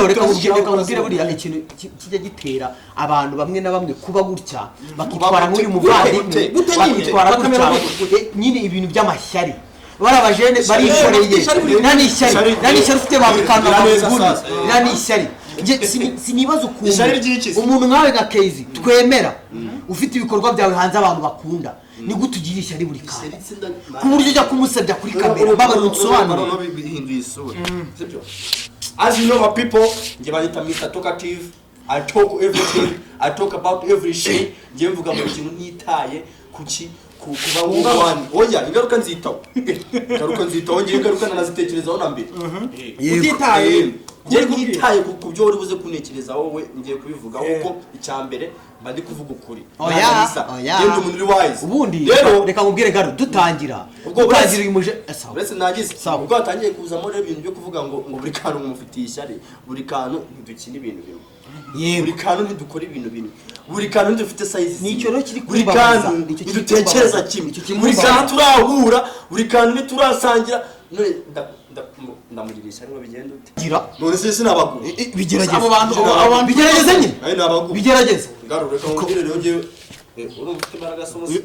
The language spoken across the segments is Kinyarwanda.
rero reka ubwire buriya ikintu kijya gitera abantu bamwe na bamwe kuba gutya bakitwara nk'uyu muvandimwe bakitwara gutya nyine ibintu by'amashyari barabajene barikoreye nani ishyari ufite babikanga baguri nani ishyari sinibaza ukuntu umuntu nkawe nka Kezi twemera ufite ibikorwa byawe hanze abantu bakunda ni gute ugira ishyari buri kanya ku buryo ujya kumusebya kuri kamera babarutsobanura bihinduye isura sibyo as you know my people nge bayita Mr. Talkative I talk everything I talk about every shit nge mvuga mu kintu ntitaye kuki kuba w'umwana oya ingaruka nzitaho nge ingaruka nanazitekerezaho na mbere utitaye nge ntitaye ku byo uri buze kunekereza wowe ngiye kubivuga uko icyambere mba ndi kuvuga ukuri oya ngende umuntu uri wise ubundi reka nkubwire garo dutangira uyu muje uretse nagize ubwo atangiye kuzamo rero ibintu byo kuvuga ngo buri kantu mufitiye ishyari buri kantu ntidukina ibintu bimwe buri kantu ntidukora ibintu bimwe buri kantu ntidufite size nicyo rero kiri buri kantu ntidutekereza kimwe buri kantu turahura buri kantu ntiturasangira ndamuririsha niba bigenda ute none se sinabagura bigerageza abo bantu bigerageza nyine ayi nabagura bigerageza garure ka ngire rero ngewe uri mufite imbaraga soze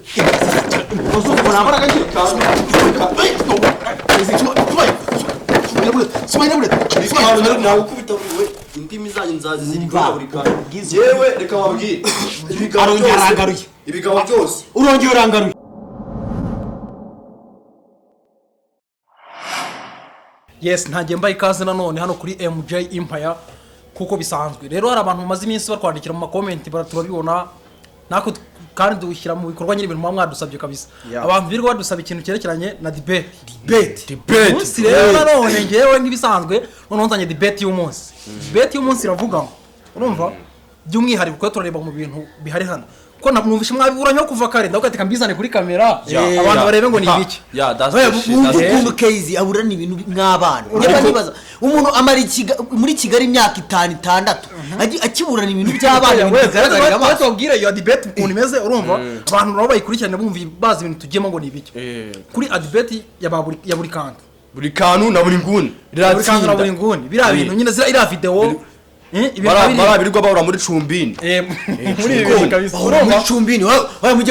uzuko nambaraga ngira kandi nawe ukubita buriwe indimi zanyu nzazizirika buri kantu yewe reka wabwire ibigabo byose urongeye urangaruye yes ntagiye mbaye ikaze nanone hano kuri MJ Empire kuko bisanzwe rero hari abantu bamaze iminsi barkwandikira mu comment turabibona nako kandi dushyira mu bikorwa nyine ibintu mwadusabye kabisa abantu birirwa badusaba ikintu cyerekeranye na debate umunsi rero nanone ngewe nk'ibisanzwe none nzanye debate y'umunsi iravuga ngo urumva by'umwihariko ko turareba mu bintu bihari hano ko namwumvishe mwabiburanye kuva kare ndakateka mbizane kuri kamera abantu barebe ngo ni ibiki ukuntu Kezi aburana ibintu nk'abana niba nibaza umuntu amara muri Kigali imyaka 5-6 akiburana ibintu by'abana bigaragara amaso tubwire yo debate ukuntu imeze urumva abantu nabo bayikurikirana bumva bazi ibintu tugiyemo ngo ni ibiki kuri debate ya buri kantu na buri nguni biriya bintu nyine zira ira video barabirirwa bahora muri Cumbini muri ibi kabisa muri Cumbini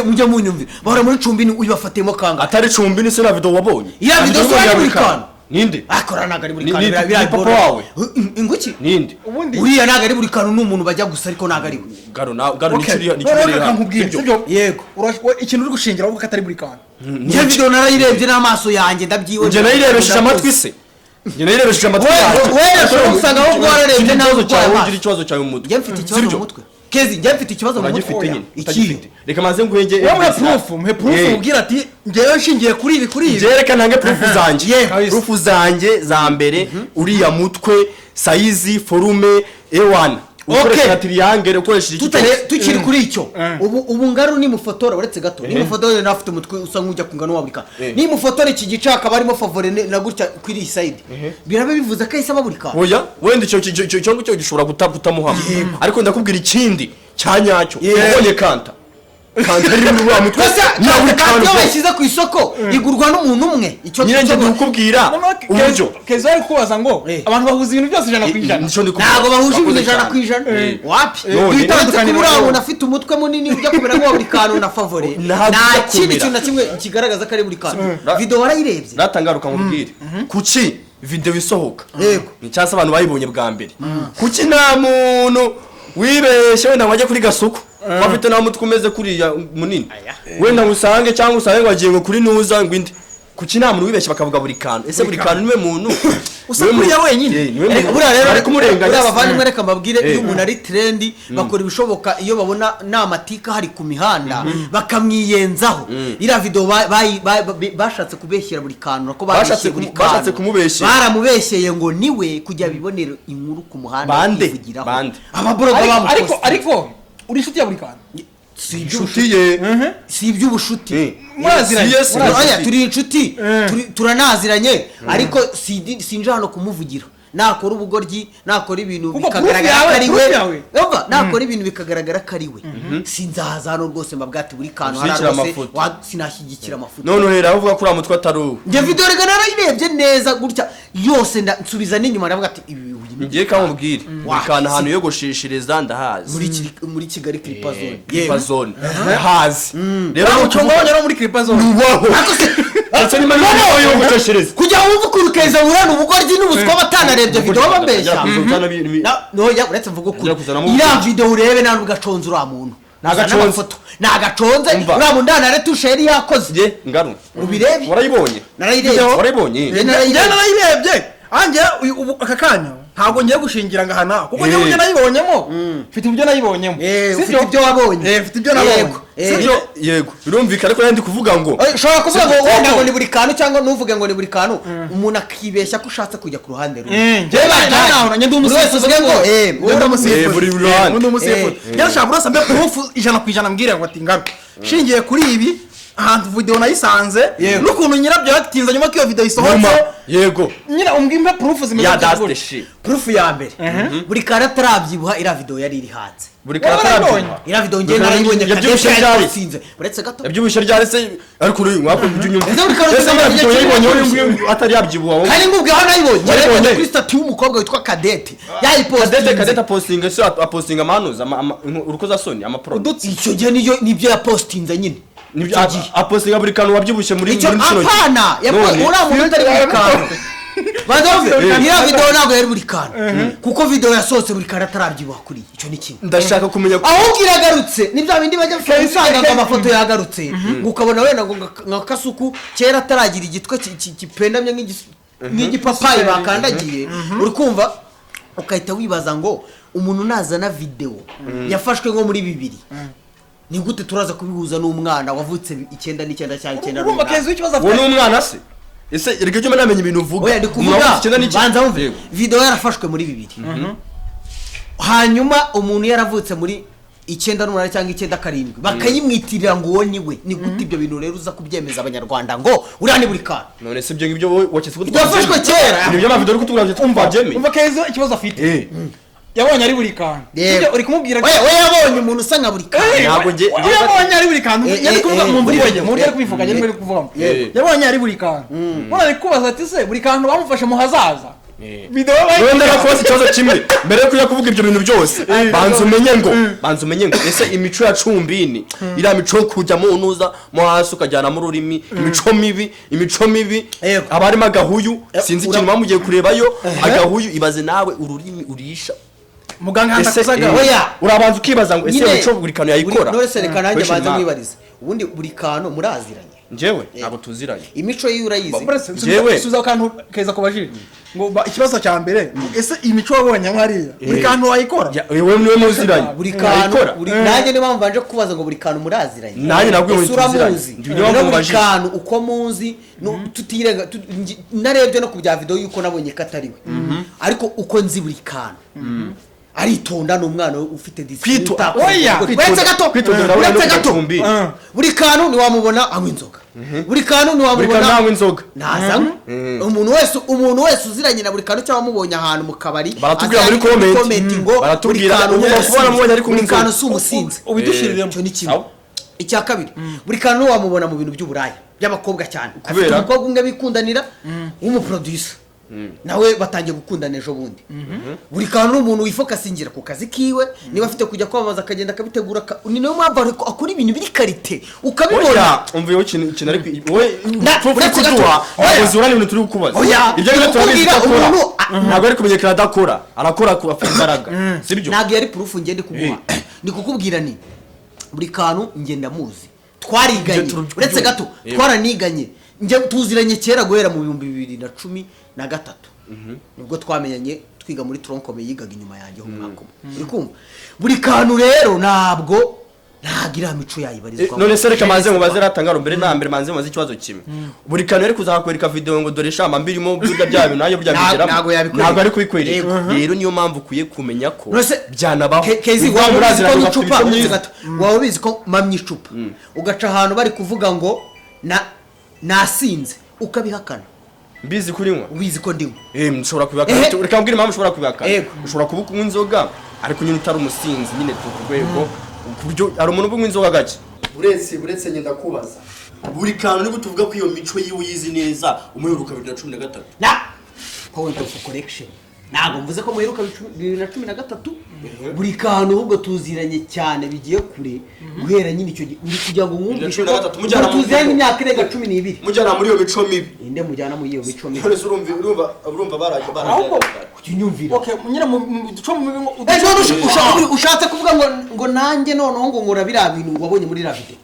mujya munyumvira bahora muri Cumbini uyibafatemo kanga atari Cumbini se na video wabonye iya video so muri kantu ninde akorana nagari buri kantu biriya papa wawe inguki ninde uriya nagari buri kantu n'umuntu bajya gusa ariko nagari garo nicyo sibyo yego ikintu uri gushingira uvuga atari buri kantu njye video narayirebye n'amaso yanjye ndabyibona njye nayirebesheje amatwi se njye nayirebesheje amatwi wewe usanga aho gwararebye nazo cyawe ugira ikibazo cyawe mu mutwe njye mfite ikibazo mu mutwe Kezi njye mfite ikibazo mu mutwe ikindi reka maze nguhenge muhe proof ubwira ati njyewe nshingiye kuri ibi njye nange proof zanjye za mbere uriya mutwe size forume A1 ukoresha triangle ukoresha iki tukiri kuri icyo ubu ngaru ni mufotora uretse gato ni mufotora nafite umutwe usa nk'ujya kungana wabika ni mufotora iki gice akaba arimo favore na gutya kuri iyi side birabe bivuze ko isaba buri kantu oya wenda cyo gishobora gutamuhama ariko ndakubwira ikindi cyanyacyo ubonye kanta ari muri wa mutwe nawe bashyize ku isoko igurwa n'umuntu umwe icyo nyine ndikubwira uburyo Keza ari kubaza ngo abantu bahuza ibintu byose 100%. Ntago bahuje ibintu 100%. Wapi bitandukanye urabona afite umutwe munini ujya kumera nko buri kantu na favore nta kindi kintu na kimwe kigaragaza ko ari buri kantu video warayirebye natangaruka nkubwire kuki video isohoka ni cyase abantu bayibonye bwa mbere kuki nta muntu wibeshe wenda wajya kuri gasuko bafite na mutwe umeze kuriya munini wenda usange cyangwa usange wagiye ngo kuri nuza ngo indi kuki nta muntu wibeshe bakavuga buri kantu ese buri kantu niwe muntu usakuriya wenyine bura rero ari kumurenganya abavandimwe reka mbabwire iyo umuntu ari trend bakora ibishoboka iyo babona n'amatika hari ku mihanda bakamwiyenzaho ira video bashatse kubeshyira buri kantu nako bashatse kumubeshyira baramubeshyeye ngo niwe kujya bibonera inkuru ku muhanda yivugiraho ababoroga bamukoze ariko uri inshuti ya buri kantu si iby'ubushuti si iby'ubushuti turi inshuti turanaziranye ariko sinje hano kumuvugira nakora ubugoryi nakora ibintu Kuko bikagaragara proof ko ari yawe. we umva nakora ibintu bikagaragara ko ari we sinzahaza hano rwose mbabwati buri kantu Ushyigikira rwose amafoto. sinashyigikira amafoto none rero avuga ko uriya mutwe atari uwo njye video reka narayirebye neza gutya yose nsubiza n'inyuma ndavuga ati ibi ngiye kamubwire bikana ahantu yogosheshereza ndahazi muri Kigali Clipper Zone Clipper Zone hazi rero rero ucongo wonyara muri Clipper Zone ubaho ndetse ni mani yogosheshereza kujya wumva ukuntu keza burana ubugoryi n'ubuswa batanarebye video bambeshya no ya uretse mvuga ukuri iriya video urebe nta n'ugaconze uriya muntu nagaconze uriya muntu ndanare tushe yari yakoze ngaru ubirebe warayibonye narayibonye narayirebye anjye ubu aka kanya ntabwo ngiye gushingira ngahana kuko njye uburyo nayibonyemo mfite ibyo nayibonyemo ufite ibyo wabonye mfite ibyo nabonye yego birumvikana ko yandi kuvuga ngo ushobora kuvuga ngo wenda ngo ni buri kantu cyangwa ntuvuge ngo ni buri kantu umuntu akibeshya ko ushatse kujya ku ruhande rumwe buri wese uvuge ngo buri ruhande undi umusifuzi yarashaka burasa mbe proof 100% mbwire ngo ati ngaruka shingiye kuri ibi ahantu video nayisanze n'ukuntu nyirabyo yatinze nyuma ko iyo video isohotse yego nyira umbwimba proof zimeze proof ya mbere buri kantu atarabyibuha ira video yari iri hanze buri kantu ira video ngiye narayibonye yabyibushe yasinze uretse gato yabyibushe ryarese ariko uri mwako byunyumva atari yabyibuha kandi ngubwe hano nayibonye kuri statue y'umukobwa witwa Cadette Cadette postinga so apostinga amanuza urukoza soni amaproduct icyo gihe nibyo ya postinze nyine apostinga buri kantu wabyibushe muri icyo apana uriya muntu utari buri kantu badove iriya video ntabwo yari buri kantu kuko video yasohotse buri kantu atarabyibuha kuri icyo ni kimwe ndashaka kumenya ahubwo iragarutse nibyo bindi bajya usanga ngo amafoto yagarutse ngo ukabona wenda ngo nka Kasuku kera ataragira igitwe kipendamye nk'igipapayi bakandagiye uri kumva ukahita wibaza ngo umuntu nazana video yafashwe nko muri 2000 ni gute turaza kubihuza n'umwana wavutse 9 cyangwa 9 urumva kezi w'ikibazo afite wowe n'umwana se ese iryo cyo namenye ibintu uvuga oya ndikuvuga banza wumve video yarafashwe muri 2000 hanyuma umuntu yaravutse muri 98 cyangwa 97 bakayimwitirira ngo uwo niwe ni gute ibyo bintu rero uza kubyemeza abanyarwanda ngo uriya ni buri kantu none se ibyo ngibyo wakize yafashwe kera nibyo amavideo ariko tubwira twumva jemi umva kezi ikibazo afite yabonye ari buri kantu uri kumubwira we yabonye umuntu usa nka buri kantu ntabwo nge yabonye ari buri kantu yari kuvuga mu mvugoye mu yari kubivuga yari muri kuvamo yabonye ari buri kantu none ari kubaza ati se buri kantu bamufashe mu hazaza video wenda nakoze ikibazo kimwe mbere yo kujya kuvuga ibyo bintu byose banza umenye ngo ese imico ya cumbini iriya mico yo kujya mu ntuza mo hasi ukajyana mu rurimi imico mibi abarimo agahuyu sinzi ikintu bamugiye kurebayo agahuyu ibaze nawe ururimi urisha muganga handakuzaga urabanza ukibaza ngo ese imico buri kantu yayikora none se reka nanjye banze mwibarize ubundi buri kantu muraziranye njyewe ntabwo tuziranye imico yiwe urayizi njyewe suza kantu keza kubajije ngo ikibazo cya mbere ese imico wabonye nkariya buri kantu wayikora wewe niwe muziranye buri kantu nanjye niba mvanje kubaza ngo buri kantu muraziranye nanjye nabwo muziranye buri kantu uko muzi tutirenga narebye no kubya video yuko nabonye katariwe ariko uko nzi buri kantu aritonda n'umwana ufite discipline uretse gato buri kantu ni wamubona anywa inzoga buri kantu ni wamubona anywa inzoga nazanywe umuntu wese uziranye na buri kantu cyangwa mubonye ahantu mu kabari baratubwira muri comment ngo baratubwira kubona mubonye ariko buri kantu si umusinzi ubidushiriremo cyo ni kimwe icya kabiri buri kantu wamubona mu bintu by'uburaya by'abakobwa cyane afite umukobwa umwe bikundanira w'umuproducer nawe batangiye gukundana ejo bundi buri kantu n'umuntu wifokasingira ku kazi kiwe niba afite kujya kwamamaza akagenda akabitegura ni nayo mpamvu akora ibintu biri karite ukabibona umvuye ikintu ariko wowe kuduha ubuzura n'ibintu turi kukubaza ibyo ngibyo turabizi akora ntabwo ari kumenyekana adakora arakora ku afite imbaraga sibyo ntabwo yari proof ngende kuguha ni kukubwira ni buri kantu ngenda muzi twariganye uretse gato twaraniganye njye tuziranye kera guhera mu 2013 nibwo twamenyanye twiga muri Troncome yigaga inyuma yanjye ho mwako uri kumva buri kantu rero ntabwo ntagira mico yayibarizwa none se reka manze mubaze ratangaro mbere na mbere manze mubaze ikibazo kimwe buri kantu ari kuzakwereka video ngo dore shama mbirimo burya byayo nayo byabigera ntabwo ari kubikwereka rero niyo mpamvu kuye kumenya ko byanabaho kezi wamurazira icupa wawe bizi ko mamye icupa ugaca ahantu bari kuvuga ngo nasinze ukabihakana mbizi kurinywa ubizi ko ndiwe mushobora kubaka reka mbwira impamvu ushobora kubaka ushobora kuba kunywa inzoga ariko nyine utari umusinzi nyine tu rwego kuburyo ari umuntu ubunywa inzoga gake uretse nyenda kubaza buri kantu niko tuvuga ko iyo mico yiwe uyizi neza umuheruka 2013 na point of correction ntabwo mvuze ko muheruka 2013 buri kantu ahubwo tuziranye cyane bigiye kure guhera nyine icyo uri kugira ngo mwumvishe ko tuziranye imyaka irenga 12 mujyana muri iyo mico mibi inde mujyana muri iyo mico mibi urumva baraje kunyumvira okay nyine mu duco mu ushatse kuvuga ngo nanjye noneho ngo ngora bira bintu ngo wabonye muri ravide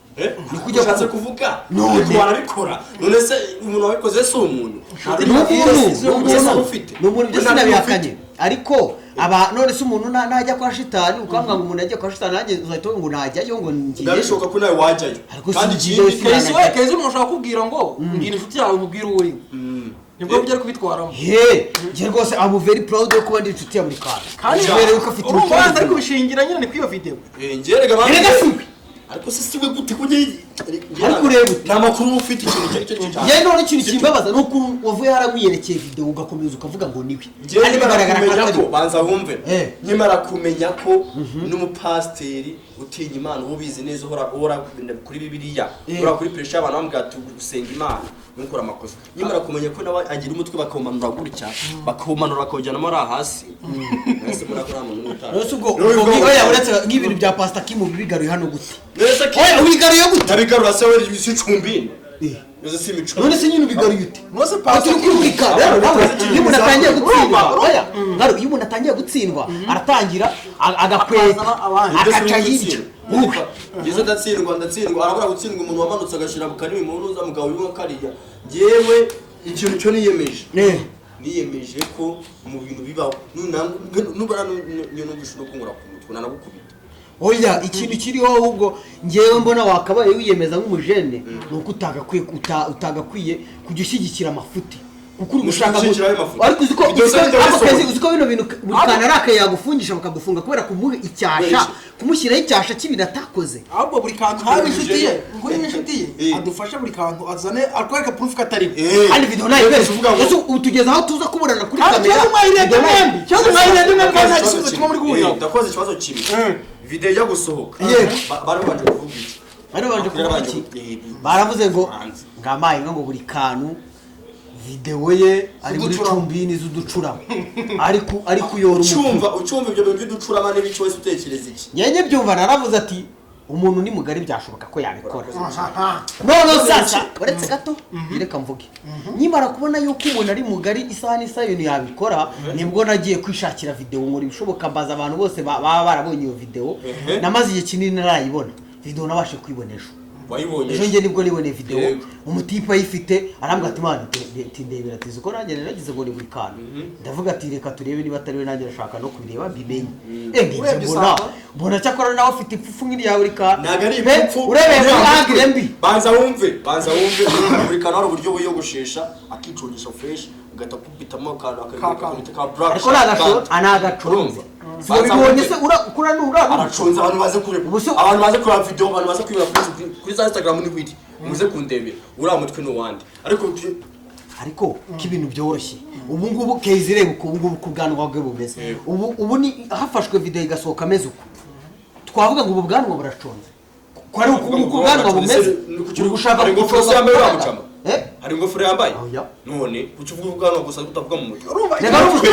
ni kujya kuza kuvuga none warabikora none se umuntu wabikoze se umuntu n'umuntu byose nabihakanye ariko aba none se umuntu najya kwa shitani ukambwa ngo umuntu ajya kwa shitani nanjye uzahita ngo najyayo ngo ngiye ndabishoka ko nawe wajyayo kandi kezi umuntu ashaka kubwira ngo ngira inshuti yawe mubwira uri nibwo byari kubitwaramo je rwose I'm very proud yo kuba ndi inshuti ya buri kandi mbere yuko afite urubanza ariko bishingira nyine ni kwiyo video ngerega ariko se siwe gute kujye ariko ureba nta makuru ufite ikintu cyo ye none ikintu kimbabaza nuko wavuye haramwiyerekeye video ugakomeza ukavuga ngo niwe kandi bigaragara ko banza wumve nyimara kumenya ko n'umupasteri utinya Imana ubizi neza uhora kuri Bibiliya uhora kuri pressure abantu bambwira ati gusenga Imana nkora amakosa nyimara kumenya ko nawe agira umutwe bakomanura gutya bakomanura bakojyana muri hasi nese murakora mu n'utara nose ubwo oya uretse nk'ibintu bya pastor Kim bigaruye hano gute oya wigaruye gute nabigarura se we icumbi Yoze si mico none se nyine bigaruye ute nose pastor kwirika rero nawe iyo umuntu atangiye gutsindwa oya ngaro iyo umuntu atangiye gutsindwa aratangira agakweta akaca hirya Yesu ndatsindwa arabura gutsindwa umuntu wamanutse agashira mu kanimi mu ntuza mugabo yumwe kariya jewe ikintu cyo niyemeje ko mu bintu bibaho nubara n'ubishuro kungura ku mutwe nanagukubita oya ikintu kiriho ahubwo ngewe mbona wakabaye wiyemeza nk'umujene nuko utagakwiye kujya ushyigikira amafuti kuko uri gushaka ariko uziko bino bintu buri kantu arakaye yagufungisha bakagufunga kubera kumuha icyasha kumushyiraho icyasha cy'ibintu atakoze ahubwo buri kantu hari inshuti ye ngo ni inshuti ye adufasha buri kantu azane akwereka proof ko atari kandi video nayo bese uvuga ngo utugeza aho tuza kuburana kuri kamera cyangwa mwahirende nta gisubizo kimwe muri guhurira ndakoze ikibazo kibi video yo gusohoka barabanje kuvuga iki baravuze ngo ngamaye ngo buri kantu video ye ari muri cumbini z'uducuramo ariko yoro ucumva ibyo bintu by'uducurama n'ibico wese utekereza iki nyenye byumva naravuze ati umuntu ni mugari byashoboka ko yabikora none sasa uretse gato reka mvuge nyimara kubona yuko umuntu ari mugari isaha n'isa ibintu yabikora nibwo nagiye kwishakira video muri bishoboka mbaza abantu bose baba barabonye iyo video namaze igihe kinini narayibona video nabashe kwibonesha wayibonye ejo nge nibwo nibone video umutipa yifite arambwa ati man tindebera tizo ko nanjye nagize ngo ni buri kantu ndavuga ati reka turebe niba atari we nanjye nashaka no kubireba bimenye mbona cyakora nawe afite ipfufu nk'iri ya buri kantu nagari ipfufu urebeye muri hagire mbi banza wumve buri kantu hari uburyo buyogoshesha akicongesha fresh ugata kubitamo akantu akakurita ka black ariko anagaconze Sibibonye se uranura arachonza abantu baze kureba video abantu baze kwibera kuri Instagram ni kwiti muze kundebera uramutwe no wandi ariko kibintu byoroshye ubu ngubu kezire ubu ngubu kubwanwa bwe bumeze ubu ni hafashwe video igasohoka meze uko twavuga ngo ubu bwanwa burachonze ko ari ukubwanwa bumeze uri gushaka gufosa yambaye bamucama hari ingofero yambaye none ukivuga ubwanwa gusa utavuga mu mutwe reka n'ubujyo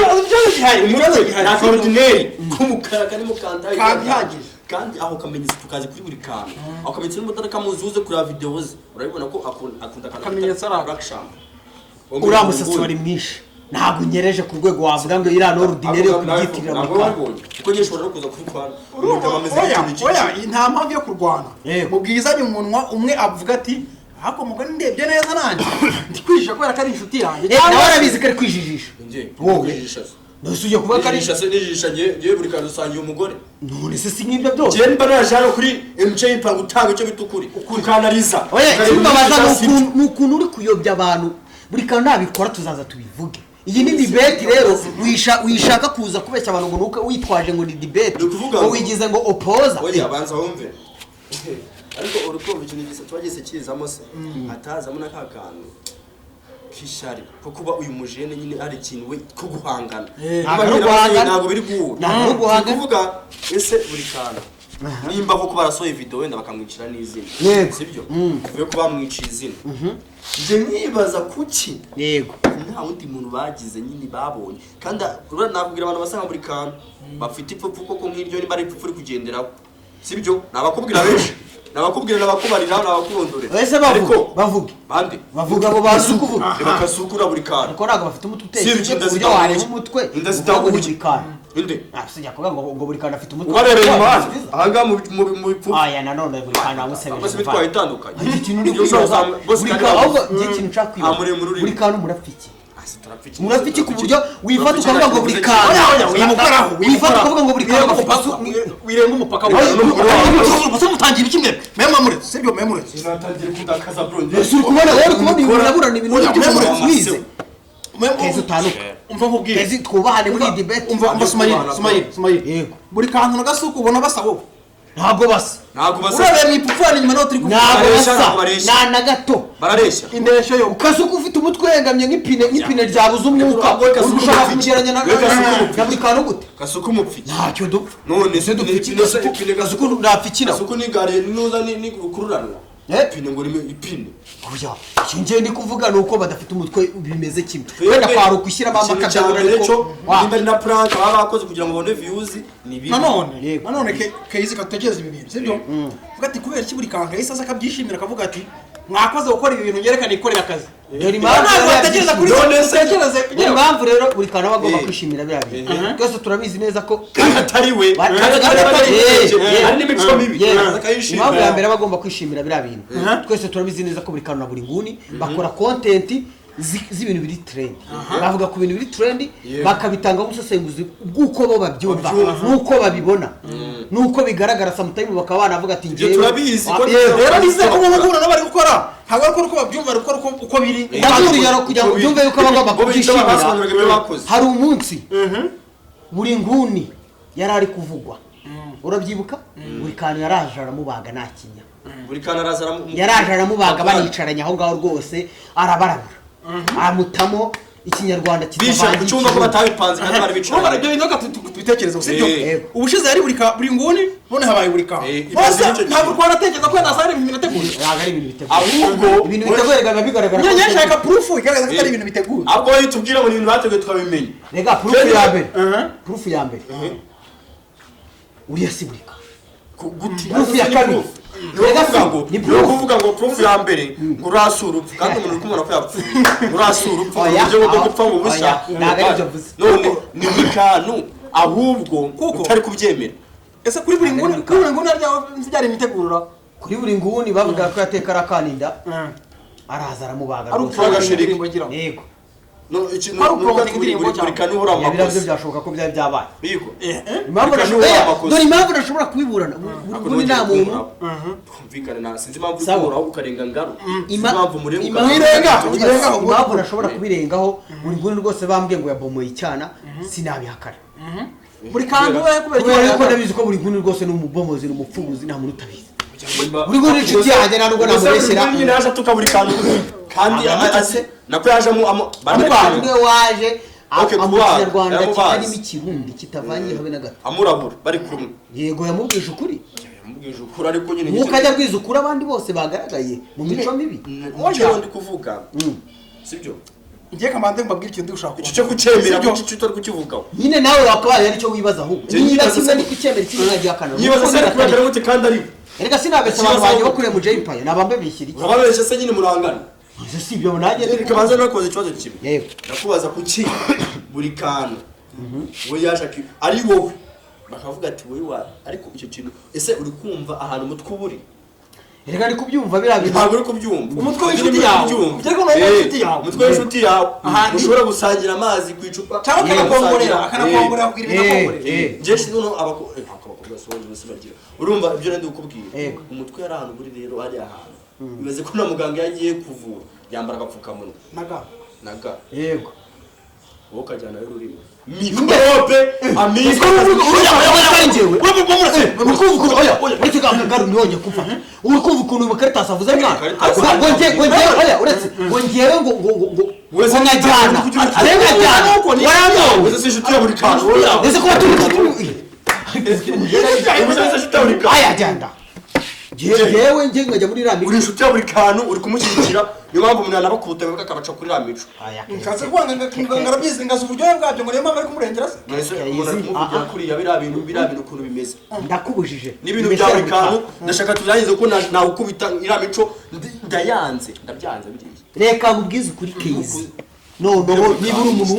nta ordinary kumukara kari mu kantaye kandi aho kamenyetse tukazi kuri buri kantu aho kamenyetse n'umutara kamuzuze kuri video ze urabibona ko akunda kamenyetse ara action uramusasi wari mwinshi ntabwo nyereje ku rwego wavuga ngo ira no ordinary yo kubyitirira mu Rwanda kuko nyeshobora no kuza kubikwana oya nta mpamvu yo kurwana mubwizanye umunwa umwe avuga ati hako mugani ndebye neza nanjye ndikwishisha kubera ko ari inshuti yanjye nawe arabizi ko ari kwijijisha wowe ndasuye kuba ko ari nijisha ngiye buri kantu usangiye umugore none se sinkibyo byose je mba najana kuri MJ ipanga utanga icyo bitukuri ukanariza oya kibabaza n'ukuntu uri kuyobya abantu buri kantu nabikora tuzaza tubivuge iyi ni debate rero wishaka kuza kubeshya abantu ngo nuko witwaje ngo ni debate ngo wigize ngo opposer oya banza wumve ariko urukumva ikintu gisa twagise kizamo se atazamo n'akakantu kishari ko kuba uyu mujene nyine ari ikintu we ko guhangana ntabwo biri guhura kuvuga ese buri kantu nimba koko barasohoye video wenda bakamwicira n'izina sibyo kuvuye ko bamwiciye izina nje nibaza kuki yego nta wundi muntu bagize nyine babonye kandi nakubwira abantu basanga buri kantu bafite ipfupfu koko nk'iryo niba ari ipfupfu uri kugenderaho sibyo nabakubwira benshi nabakubwira nabakubarira nabakubondorera ese bavuge bande bavuga abo bazi kuvuga bakasukura buri kantu ariko ntabwo bafite umutwe utetse uburyo wareba umutwe indazitabuye inde sijya kuvuga ngo buri kantu afite umutwe warereye imana ahanga mu bipfu aya nanone buri kantu amusebeje bose bitwayitandukanye iki kintu ni kwibaza buri kantu ahubwo ikintu nshaka kwibaza buri kantu murafiki murafiki ku buryo wifata ukavuga ngo buri kantu wifata ukavuga ngo buri kantu wirenga umupaka bose mutangira iki mwe memamure sibyo memamure sinatangira kudakaza bro uri kubona ibintu biraburana ibintu by'umure twize keza utanuka umva nkubwire keza twubahane muri debate umva Sumayiri yego buri kantu nagasuka ubona basa wowe ntabwo basa urabe mu ipufani nyuma no turi kuvuga ntabwo basa na gato barareshya indesho yo ukasuka ufite umutwe yegamye nk'ipine ryabuze umwuka ushaka kumugeranya na buri kantu gute kasuka umupfi ntacyo dupfa none se dupfi kasuka ntapfikira kasuka nigare nuza ni gukururanwa ipine ngo rime ipine kuya kinje ndi kuvuga nuko badafite umutwe bimeze kimwe wenda kwaro kushyiramo amakadabura ariko nimba na prank baba bakoze kugira ngo bone views ni bibi nanone keizi katekereza ibi bintu sibyo vuga ati kubera iki buri kanka yisa akabyishimira akavuga ati mwakoze gukora ibi bintu nyerekana ikorera akazi dore impamvu batekereza kuri tekereze impamvu rero buri kantu bagomba kwishimira birabi twese turabizi neza ko atari we ari n'imico mibi impamvu ya mbere bagomba kwishimira birabi twese turabizi neza ko buri kantu na buri nguni bakora content z'ibintu biri trend bavuga ku bintu biri trend bakabitanga umusesenguzi bw'uko bo babyumva n'uko babibona nuko bigaragara sometimes bakaba banavuga ati ngiye turabizi ko rero bize ko mubugura no bari gukora ntabwo uko babyumva ariko uko biri ndakuriye kugira ngo byumve yuko bagomba kubyishimira hari umunsi buri nguni yarari kuvugwa urabyibuka buri kantu yaraje aramubaga nakinya buri kantu yaraje aramubaga banicaranye aho ngaho rwose arabarabura aramutamo ikinyarwanda kitavangiye cyumva ko batabipanze kandi bari bicara bari byo binoka tubitekerezo sibyo ubushize yari buri nguni none habaye buri ka ntabwo twaratekereza ko nazare ibintu biteguye ari ibintu biteguye ahubwo ibintu biteguye bigaragara nyanya shaka proof igaragaza ko ari ibintu biteguye ahubwo yitubwira ngo ibintu bateguye twabimenye rega proof ya mbere uriya siburika proof ya kabiri ni kuvuga ngo proof ya mbere ngo urasura upfu kandi umuntu kumubona ko yapfuye urasura upfu uburyo bwo gupfa mu bushya none ni bikanu ahubwo utari kubyemera ese kuri buri nguni byari imitegurura kuri buri nguni bavuga ko yateka arakaninda araza aramubaga yego no ikintu buri kanu ura amakosa byashoboka ko byari byabaye yego impamvu nashobora kubiburana buri nta muntu kumvikana na sinzi impamvu ukura ukarenga ngaro impamvu nashobora kubirengaho buri nguni rwose bambwiye ngo yabomoye icyana sinabihakana buri kantu kubera ko ndabizi ko buri nguni rwose ni umubomozi n'umupfubuzi nta muntu utabizi buri nguni inshuti yanjye nta nubwo namubeshyera nyine yaje atuka buri kantu kandi nako yajemo bamwe waje Kinyarwanda kitarimo ikirundi kitavangiye habe na gato amurabura bari kumwe yego yamubwije ukuri ariko nyine mukajya bwiza ukuri abandi bose bagaragaye mu mico mibi oya ndi kuvuga sibyo ngiye kamande mbabwira ikintu ushaka icyo kucemera cyo utari kukivugaho nyine nawe wakabaye aricyo wibaza ahubwo niba kimwe ni kucemera ikindi nagiye akana niba se kubera gute kandi ari erega sinabetse abantu bagiye bakuriye mu J-Empire nabambe bishyira iki urababeshe se nyine murangana ese si ibyo nanjye reka banze nakoze ikibazo kimwe yego nakubaza kuki buri kantu we yashaka ari wowe bakavuga ati wowe ariko icyo kintu ese uri kumva ahantu umutwe uburi erega ari kubyumva birabi ntabwo uri kubyumva umutwe w'inshuti yawe byego no w'inshuti yawe umutwe w'inshuti yawe ushobora gusangira amazi ku icupa cyangwa akanakwongorera kugira ibintu jeshi nono abakobwa soje bose bagira urumva ibyo nandi ukubwira umutwe yari ahantu muri rero ari ahantu bibaze ko na muganga yagiye kuvura yambara agapfukamunwa naga yego wowe ukajyana rero urimo mikorobe amigo uri kumva ukuntu Caritas avuze mwana ngo ngewe ngo wese nkajyana nkajyana waramuwe wese si inshuti ya buri kantu ese kuba turi aya jyanda jewe nje nkajya muri rami uri inshuti ya buri kantu uri kumushyigikira niyo mpamvu umuntu anabakuta bwe akabaca kuri ramico nkaze kwanga ngarabizi ngaza uburyohe bwabyo ngo niyo mpamvu ari kumurengera se mwese umuntu ari kumuvugira kuriya biriya bintu ukuntu bimeze ndakubujije n'ibintu bya buri kantu ndashaka turangize ko nawukubita iramico ndabyanze biriya reka nkubwize ukuri kezi noneho niba uri umuntu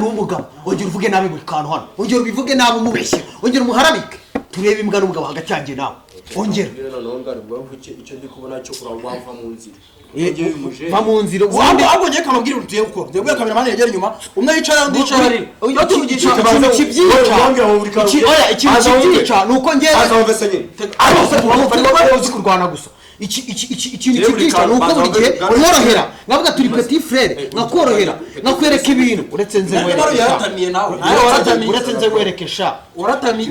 w'umugabo ongera uvuge nabi buri kantu hano ongera ubivuge nabi umubeshye ongera umuharabike turebe imbwa n'umugabo hagati yanjye nawe ongera icyo ndi kubona cyo kurangwa mu nzira va mu nzira ahubwo ngiye kamabwira utuye gukora ndebwe kameramani yegera inyuma umwe yicara undi yicara ikintu kibyica ni uko ngewe uzi kurwana gusa ikintu kibyica ni uko buri gihe umworohera nkavuga turi petit frere nkakorohera nkakwereka ibintu uretse nze nkwereke sha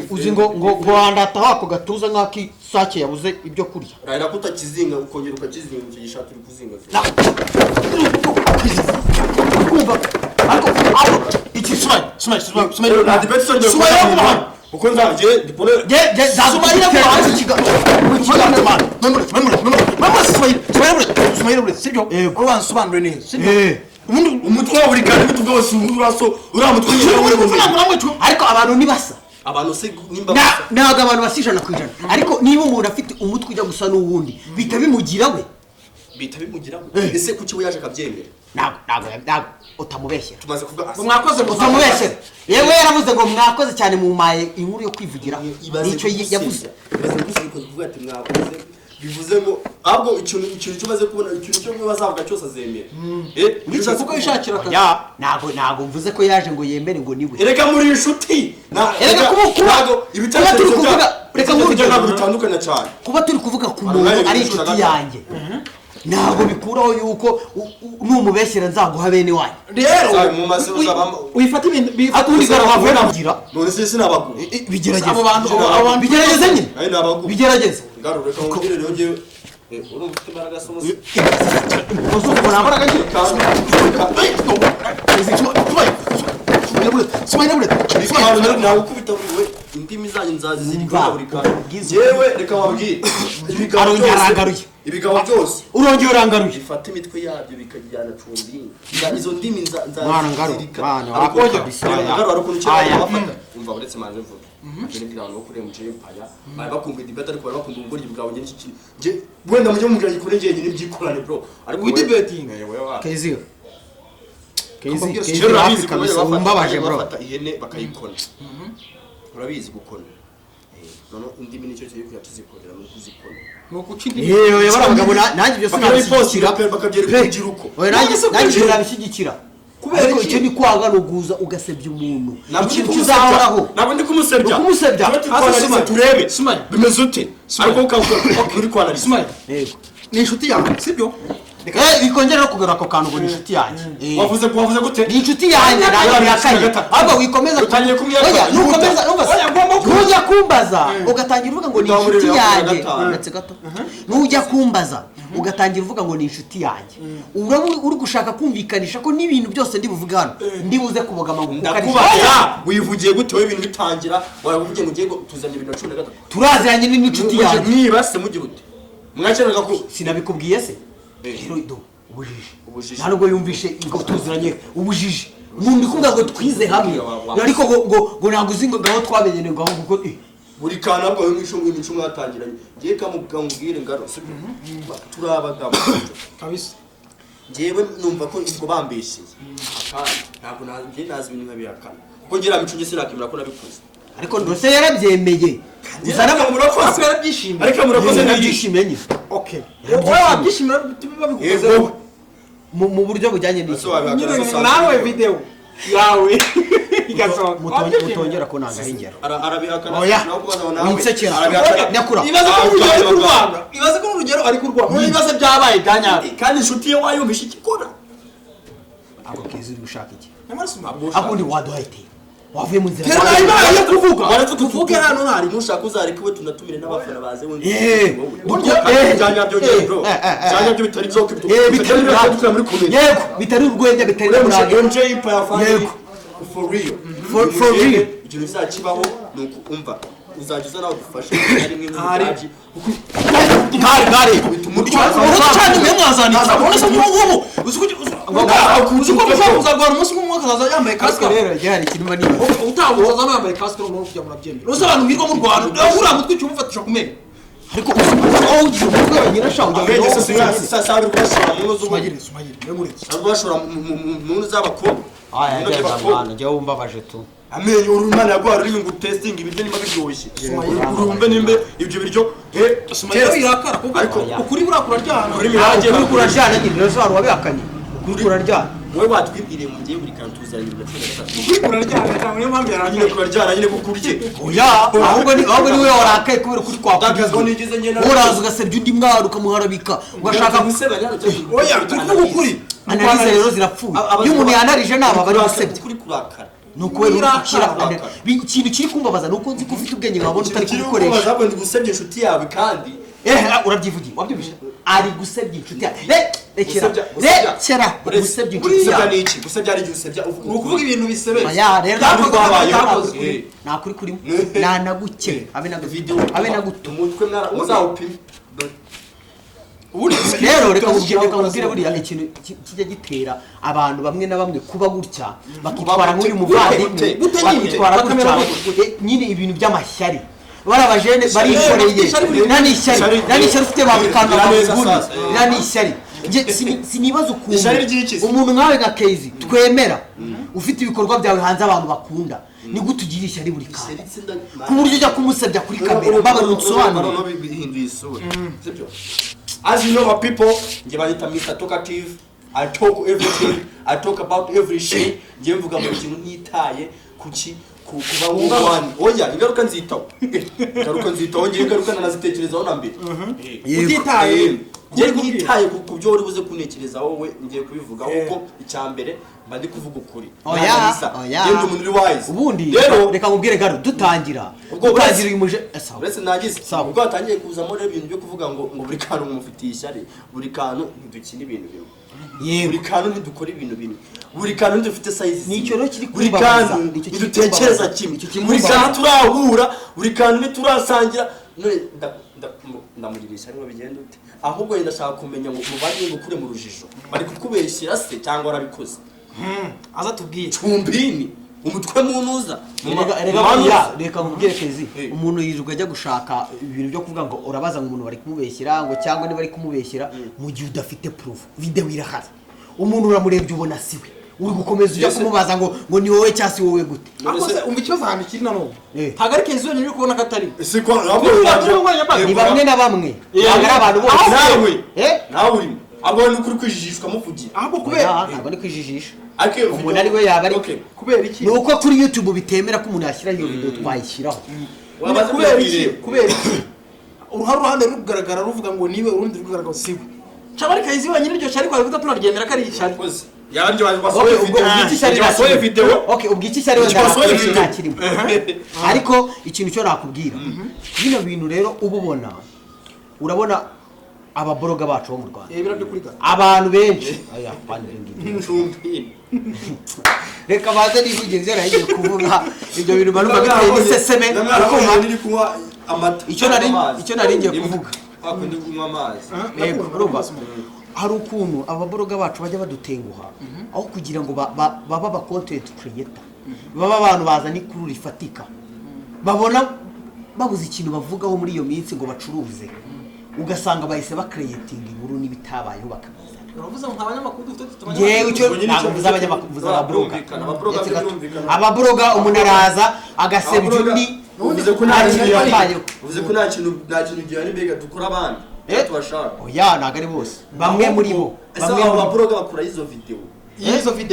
uzi ngo wandata wako gatuza nk'akisake yabuze ibyo kurya urahera ko utakizinga ukongera ukakizinga ukigisha turi kuzinga kumva ariko iki uko nzagiye dipone sumayira mu hanze sibyo ubansobanure neza umutwe wa buri kantu bitu bwose uraso uramutwe ariko abantu nibasa abantu se nimba ntabwo abantu basijana ku ijana ariko niba umuntu afite umutwe ujya gusa n'uwundi bita bimugira we ese kuki we yaje akabyemera ntabwo utamubeshyera tumaze kuvuga mwakoze utamubeshyera yewe yaravuze ngo mwakoze cyane mu maye inkuru yo kwivugira nicyo yavuze kuvuga ati mwakoze bivuze ngo ahubwo ikintu cyo maze kubona ikintu cyo bazavuga cyose azemera bishatse ko yishakira akazi ntabwo mvuze ko yaje ngo yemere ngo niwe erega muri inshuti erega ntabwo ibitekerezo ntabwo bitandukanye cyane kuba turi kuvuga ku muntu ari inshuti yanjye ntabwo bikuraho yuko numubeshyira nzaguha bene wanyu rero mu mazuru zabamo uyifata ibintu akundi gara havuye nagira none se sinabaguru bigerageza abo bantu bigerageza nyine ari nabaguru bigerageza ngaro reka ngire rero ngewe uri ufite imbaraga somuzi uzuko nambaraga ngira nawe ukubita buriwe indimi zanyu nzazi ziri kuri buri kantu yewe reka wabwire ibigabo byose urongeye urangaruye bifata imitwe yabyo bikajyana cumbini izo ndimi mwana ngaruka mwana wakoje ngaro arukuntu cyane bafata umva uretse manze mvuga ni bwira no kure muje mpaya bari bakumva debate ariko bari bakunda ubugoryi bwawe nyine iki je wenda muje mubwira ikure ngiye nyine byikorane bro ariko we debating kezi umbabaje bro bafata ihene bakayikona urabizi gukona none indimi nicyo cyo kuyakizikorera no kuzikona yewe barabagabo nanjye byo sinabishyigikira bakabyereka ugiruko nanjye nabishyigikira kubera icyo ni kwanga nuguza ugasebya umuntu ikintu kizahoraho ntabwo ndi kumusebya turebe bimeze ute ariko ukavuga uri kwanariza yego ni inshuti yawe sibyo bikongera no kugarura ako kantu ngo ni inshuti yanjye wavuze gute ni inshuti yanjye nayo yakanye ahubwo wikomeza utangiye oya nukomeza nujya kumbaza ugatangira uvuga ngo ni inshuti yanjye ndetse gato nujya kumbaza ugatangira uvuga ngo ni inshuti yanjye uri gushaka kumvikanisha ko n'ibintu byose ndi buvuga hano ndi buze kubogama ngo ndakubaza wivugiye gute wowe ibintu bitangira waravugiye ngo ugiye tuzanye 2013 turaziranye n'inshuti yanjye mwibase mugira ute mwakeneraga ko sinabikubwiye se rero ubujiji ntabwo yumvishe ngo tuziranye ubujiji umuntu kuvuga ngo twize hamwe ariko ngo ntabwo uzi ngo gaho twamenyene ngo kuko buri kana bwo imico mwatangiranye ngiye kamubwire ngaro turabagabo kabisa ngewe numva ko ngo bambeshiye akandi ntabwo nazi ibintu nkabihakana kuko ngira mico nge sinakimira ko nabikoze ariko ndose yarabyemeye uzana murakoze yarabyishimiye ariko murakoze nabyishimiye okay wowe wabyishimira babikoze mu buryo bujyanye n'iki nawe video yawe igasohoka mutongera ko nanga hingero arabihakana winsekera nyakura ibaze ko urugero ari kurwa ibibazo byabaye byanyabyo kandi inshuti ye wayumvisha ikikora ako kezi uri gushaka iki n'amasuma akundi waduhaye wavuye mu nzira Tera imana yo kuvuga. Waretse Tuvuge hano ntari. nushaka uzareka we tunatumire n'abafana baze wundi cyanya byo bitari joke bitari muri comment yego bitari urwenya bitari n'umurage MJ Empire fan Yego. for real For real. igihe uzakibaho nuko umva uzagiza nawe gufasha ari mwe Hari. ngare Cyane mwe mwazanitsa. Ubona se nk'ubu. Uzuko uzagwara umunsi umwe akazaza yambaye kasike. rero gihari kirimo ni Utaho uzaza yambaye kasike no kujya murabyemera. Uzi abantu birwa mu Rwanda. Uriya mutwe cyo mufatisha kumenya. ariko aho ugiye mu rwego nyine shaho ujya abenge sasa ari kwashora mu zo Sumagire muretse. abashora mu z'abakobwa aya ngeze njye wumbabaje tu amenyo urumana yagwara uri ngo testing ibiryo nimba biryoshye urumve nimbe ibyo biryo Sumagire irakara kuko ukuri burakura ryana. Kuri mirange kuri kurajyana nyine rero wari wabihakanye kuri kurajyana wowe watwibwiriye mu gihe buri kantu tuzanye na 13 Ukuri buraryana cyangwa niyo mpamvu nyine yarangiye. kurajyana nyine kukurye oya ahubwo ni we warakaye kubera kuri kwa ndagazwa nigize nyene uraza ugasebya undi mwana ukamuharabika ugashaka guseba nyine Oya turi kuvuga ukuri. analize rero zirapfuye iyo umuntu yanarije naba bari gusebya kuri kurakara nuko we ukira ikintu kiri kumbabaza nuko nzi ko ufite ubwenge nkabona utari kubikoresha zabwo ndi gusebya inshuti yawe kandi urabyivugiye wabyumvise ari gusebya inshuti yawe rekera gusebya inshuti gusebya yawe ni iki gusebya ari gusebya Ni ukuvuga ibintu bisebeye. ya rero Byakozwe. nta kuri kurimo nanaguke abe na video abe na guto umutwe mwara uzawupima rero reka mubwire buriya ikintu kijya gitera abantu bamwe na bamwe kuba gutya bakitwara nk'uyu muvandimwe bakitwara gutya nyine ibintu by'amashyari barabajene barikoreye nani ishyari ufite babikanga bakuguni nani ishyari sinibaza ukuntu umuntu nkawe nka Kezi twemera ufite ibikorwa byawe hanze abantu bakunda ni gute ugira ishyari buri kanya ku buryo ujya kumusebya kuri kamera babarira unsobanure bihinduye isura sibyo as you know my people nge banyita Mr. Talkative I talk everything I talk about every shit nge mvuga mu kintu ntitaye kuki kuba w'umwana oya ingaruka nzitaho nge ingaruka nanazitekerezaho na mbere Utitaye. nge ntitaye ku byo uri buze kunekereza wowe ngiye kubivuga kuko icya mbere mba ndi kuvuga ukuri oya ngende umuntu uri wise ubundi rero reka nkubwire garo dutangira uyu muje uretse nagize ubwo watangiye kuzamo rero ibintu byo kuvuga ngo buri kantu mufitiye ishyari buri kantu ntidukina ibintu bimwe buri kantu ntidukora ibintu bimwe buri kantu ntidufite size nicyo rero kiri buri kantu ntidutekereza kimwe buri kantu turahura buri kantu ntiturasangira ndamugirira ishyari ngo bigende ute ahubwo wenda ndashaka kumenya ngo mubanye ngo ukure mu rujijo bari kukubeshyira se cyangwa warabikoze Aza tubwiye. cumbini umutwe munuza reka nkubwire Kezi umuntu yirirwa ajya gushaka ibintu byo kuvuga ngo urabaza ngo umuntu bari kumubeshyira ngo cyangwa niba bari kumubeshyira mu gihe udafite proof video irahari umuntu uramurebye ubona siwe uri gukomeza ujya kumubaza ngo ni wowe cyangwa si wowe gute Akose umva ikibazo hano kiri nanone. Ntago ari Kezi wenyine uri kubona ko atari. ese ko ni bamwe na bamwe ntabwo ari abantu bose nawe urimo abo ni ukuri kwijijishwa muvugira Ahubwo kubera ntabwo ari kwijijisha ariko umuntu ari we yaba ari kubera iki? ni uko kuri YouTube bitemera ko umuntu yashyiraho iyo video twayishyiraho wabaze Kubera iki? Kubera iki? Uruhande rugaragara ruvuga ngo niwe urundi rugaragara siwe. Cyabari Kezi wenyine iryo cyari kwa bivuga tunaryemera ko ari ishyari. yanje basohoye video okay ubwiki cyari wenda nakirimo ariko ikintu cyo nakubwira bino bintu rero ububona urabona ababoroga bacu bo mu Rwanda Birabyo kuri gata. abantu benshi aya reka baze nivugirize nagiye kuvuga ibyo bintu barumva biteye n'iseseme ariko niri kunywa amata icyo nari ngiye kuvuga bakundi kunywa amazi yego urumva hari ukuntu ababoroga bacu bajya badutenguha aho kugira ngo baba aba content creator baba abantu bazana ikuru rifatika babona babuze ikintu bavugaho muri iyo minsi ngo bacuruze ugasanga bahise bakreating inkuru n'ibitabayeho bakabizana Uravuze ngo abanyamakuru dufite yewe icyo navuze abanyamakuru ababroga umuntu araza agasebya undi uvuze ko nta kintu gihari mbega dukora abandi tubashaka oya ntago ari bose bamwe muri bo bamwe mu babroga bakora izo video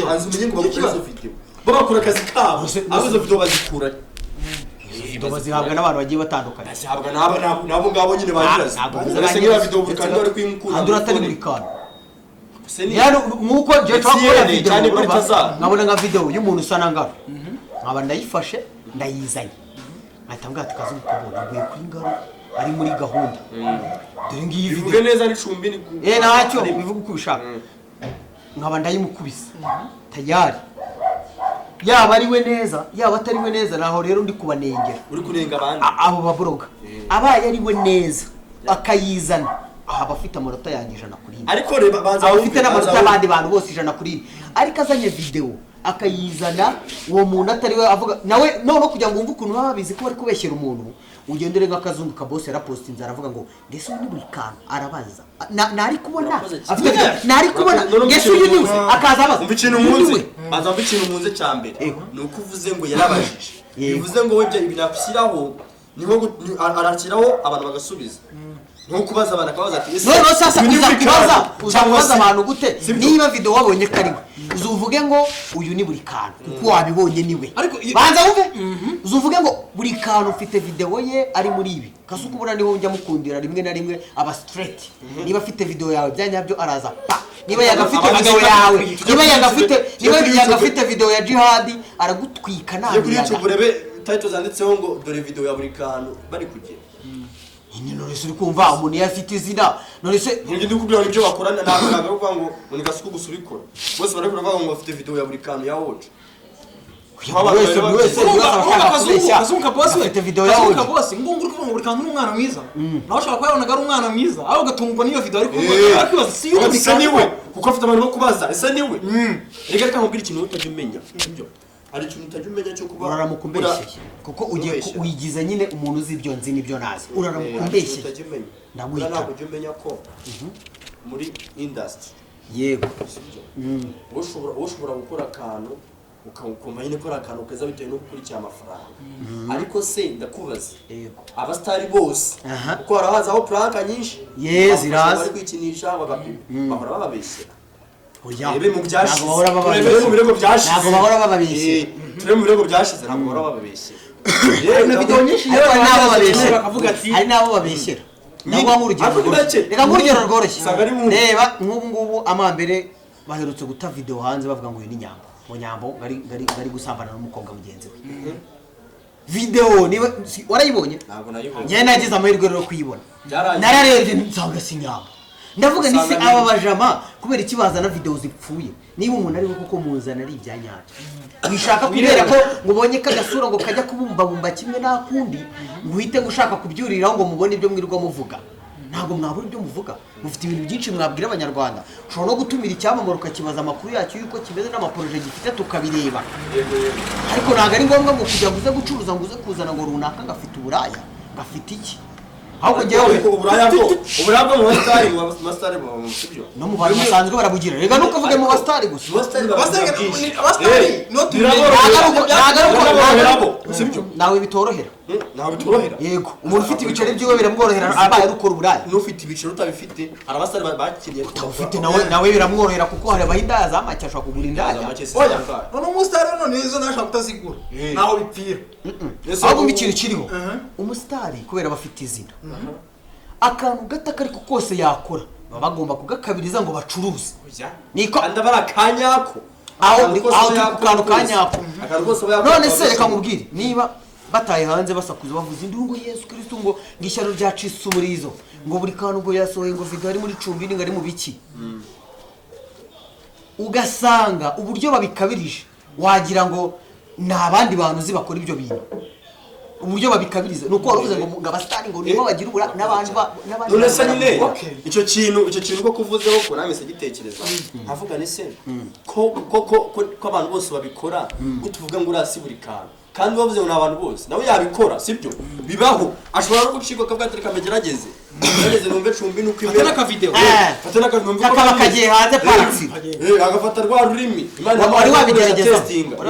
hanze umenye ngo bakora izo video bo bakora akazi kabo abo izo video bazikura bazihabwa n'abantu bagiye batandukanye bazihabwa nabo ngabo nyine bagiraze ese niba video buri kandi bari kwimukura kandi uratari buri kantu nkuko je twakora video nkabona nka video y'umuntu usa na ngabo nkaba ndayifashe ndayizanye ahita mbwira ati Kazungu kabona aguye kuri ngaro ari muri gahunda dore ngiyi bivuge neza n'icumbi ni ntacyo bivuga uko ubishaka nkaba ndayimukubise tayari yaba ari we neza yaba atari we neza naho rero ndi kubanengera uri kunenga abandi abo babroga abaye ari we neza akayizana aha bafite amanota yanjye 100 kuri ariko reba banza abafite n'amanota y'abandi bantu bose 100 kuri ariko azanye video akayizana uwo muntu atari we avuga nawe no kugira ngo umve ukuntu babizi ko bari kubeshyera umuntu ugendere nk'akazungu ka boss yarapostinze aravuga ngo ndese ni buri kantu arabaza nari kubona afite nari kubona ndese uyu niwe akaza abaza umva ikintu munze banza umva ikintu munze cyambere nuko uvuze ngo yarabajije bivuze ngo we ibyo akushyiraho niho arakiraho abantu bagasubiza nko kubaza abantu akabaza ati no sasa uzakubaza abantu gute niba video wabonye kariwe uzuvuge ngo uyu ni buri kantu kuko wabibonye niwe banza wumve uzuvuge ngo buri kantu ufite video ye ari muri ibi Kasuku ubona niho njya mukundira rimwe na rimwe aba straight niba afite video yawe byanyabyo araza pa niba yagafite video yawe niba yagafite video ya Jihad aragutwika nabi kuri YouTube urebe title zanditseho ngo dore video ya buri kantu bari kugira none se uri kumva umuntu yafite izina none se ngiye ndikubwira ibyo bakorana ntabwo kuvuga ngo ni Kasuku gusa ubikora bose bari kuvuga ngo bafite video ya buri kantu ya Watch wese Kazungu boss we video ya Kazungu boss ngo uri kuvuga ngo buri kantu n'umwana mwiza nawe ushaka kuyabonaga ari umwana mwiza aho gatungwa niyo video ariko kubaza si niwe kuko afite abantu bo kubaza ese niwe reka reka nkubwira ikintu utajya umenya ibyo ari ikintu utajya umenya cyo kuba uraramukumbeshye kuko ugiye uyigiza nyine umuntu uzi ibyo nzi n'ibyo nazi uraramukumbeshye ndaguhita ntabwo ujya umenya ko muri industry yego ushobora gukora akantu ukumva nyine ko ari akantu keza bitewe no gukurikira amafaranga ariko se ndakubaza abastari bose kuko harahazaho planka nyinshi ziraza bari kwikinisha bahora bababeshyera Ebe mu byashize ntabwo bahora bababeshye turi mu birego byashize ntabwo bahora bababeshye na video nyinshi hari nabo babeshyera nabo nk'urugero reka nk'urugero rworoshye reba nk'ubu ngubu amambere baherutse guta video hanze bavuga ngo uyu ni Nyambo mu Nyambo gari gusambana n'umukobwa mugenzi we video niba warayibonye ntabwo nayibonye njye nagize amahirwe rero kuyibona nararebye nsanga si Nyambo ndavuga ni se aba bajama kubera iki bazana video zipfuye niba umuntu ari kuko muzana ari ibyanyacyo wishaka kubera ko ngubonye kagasura ngo kajya kubumba kimwe nakundi nguhite gushaka kubyuriraho ngo mubone ibyo mwirirwa muvuga ntabwo mwabura ibyo muvuga mufite ibintu byinshi mwabwira abanyarwanda ushobora no gutumira icyamamare ukakibaza amakuru yacyo yuko kimeze n'amaproje gifite tukabireba ariko ntabwo ari ngombwa ngo kujya guze gucuruza ngo uze kuzana ngo runaka ngafite uburaya ngafite iki ahubwo ngewe uburaya bwo mu bastari mu sibyo no mu bantu basanzwe barabugira rega nuko uvuge mu bastari gusa nawe bitorohera yego umuntu ufite ibiceri byiwe biramworohera abaye rukora uburaya n'ufite ibiceri utabifite arabastari bakiriye utabufite nawe biramworohera kuko hari abahindaya zamake ashobora kugura indaya none umusitari none izo nashaka kutazigura naho bipfira ahubwo ikintu kiriho umusitari kubera bafite izina akantu gato kariko kose yakora baba bagomba kugakabiriza ngo bacuruze niko andabara akanyako aho kantu kanyako none se reka mubwire niba bataye hanze basakuza bavuze indungo Yesu Kristo ngo ngishyaro ryacitse umurizo ngo buri kantu ngo yasohoye ngo video ari muri cumbi ni ngari mu biki ugasanga uburyo babikabirije wagira ngo nabandi bantu uzi bakora ibyo bintu uburyo babikabiriza nuko waruvuze ngo ngabastari ngo nibo bagira ubura nabandi none se nyine icyo kintu ko kuvuzeho ko name se gitekereza avuga ni se ko abantu bose babikora gutuvuga ngo urasi buri kantu kandi bavuze ngo nabantu bose nawe yabikora sibyo bibaho ashobora no gucika akavuga ati kamegerageze numve cumbi nuko imwe fatana ka video fatana ka numve ko kagiye hanze parasi agafata rwa rurimi imana wari wabigerageza